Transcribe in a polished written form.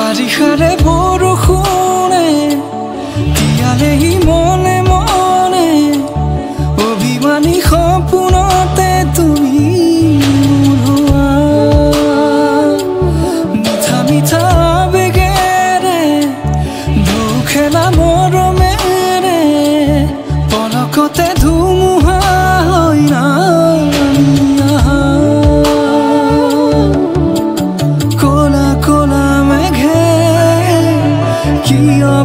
বাৰিষাৰে বৰষুণে তিয়ালেহি মনে মনে অভিমানী সপোনতে তুমি মিঠা মিঠা আবেগেৰে দুখেলা মৰমেৰে পলকতে ধুমুহা হৈ নামি আহা কলা কলা মেঘে কিয়